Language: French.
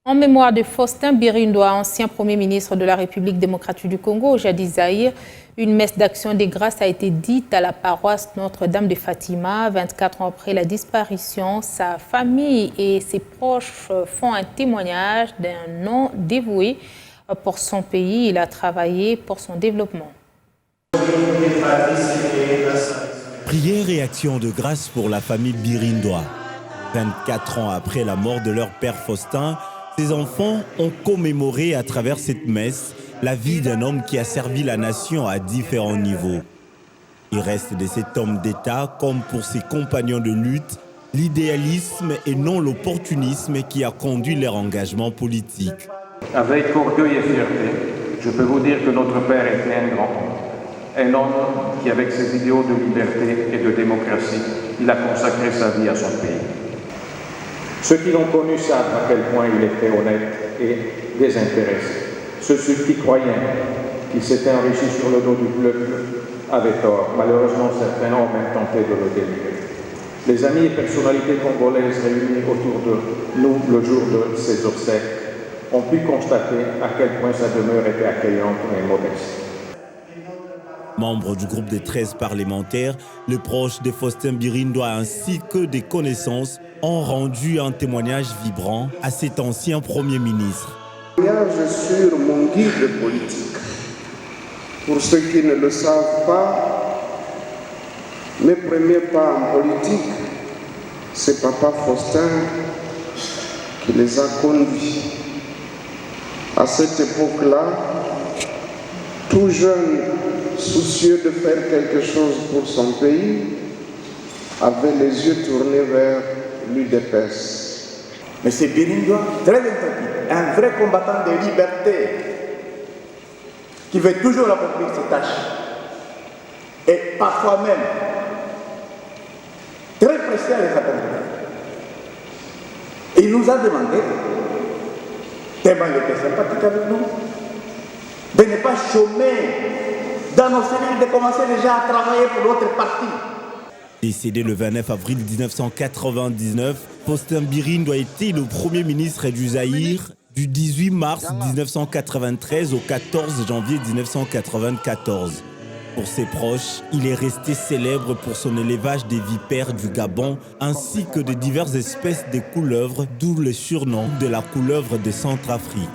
En mémoire de Faustin Birindoa, ancien Premier ministre de la République démocratique du Congo, jadis Zaïre, une messe d'action des grâces a été dite à la paroisse Notre-Dame de Fatima. 24 ans après la disparition, sa famille et ses proches font un témoignage d'un homme dévoué pour son pays. Il a travaillé pour son développement. Prière et action de grâce pour la famille Birindoa. 24 ans après la mort de leur père Faustin, ces enfants ont commémoré à travers cette messe la vie d'un homme qui a servi la nation à différents niveaux. Il reste de cet homme d'État, comme pour ses compagnons de lutte, l'idéalisme et non l'opportunisme qui a conduit leur engagement politique. Avec orgueil et fierté, je peux vous dire que notre père était un grand homme. Un homme qui, avec ses idéaux de liberté et de démocratie, il a consacré sa vie à son pays. Ceux qui l'ont connu savent à quel point il était honnête et désintéressé. Ceux qui croyaient qu'il s'était enrichi sur le dos du peuple avaient tort. Malheureusement, certains ont même tenté de le dénigrer. Les amis et personnalités congolaises réunis autour de nous le jour de ces obsèques ont pu constater à quel point sa demeure était accueillante et modeste. Membre du groupe des 13 parlementaires, les proches de Faustin Birindoa ainsi que des connaissances ont rendu un témoignage vibrant à cet ancien Premier ministre. Témoignage sur mon guide politique. Pour ceux qui ne le savent pas, mes premiers pas en politique, c'est Papa Faustin qui les a conduits. À cette époque-là, tout jeune, soucieux de faire quelque chose pour son pays, avait les yeux tournés vers l'UDPS. M. Birindoa, très intrépide, un vrai combattant de liberté, qui veut toujours accomplir ses tâches, et parfois même très pressé à les accomplir. Il nous a demandé, tellement il était sympathique avec nous, de ne pas chômer dans nos cellules, de commencer déjà à travailler pour notre parti. Décédé le 29 avril 1999, Faustin Birindoa était le Premier ministre du Zaïre du 18 mars 1993 au 14 janvier 1994. Pour ses proches, il est resté célèbre pour son élevage des vipères du Gabon ainsi que de diverses espèces de couleuvres, d'où le surnom de la couleuvre de Centrafrique.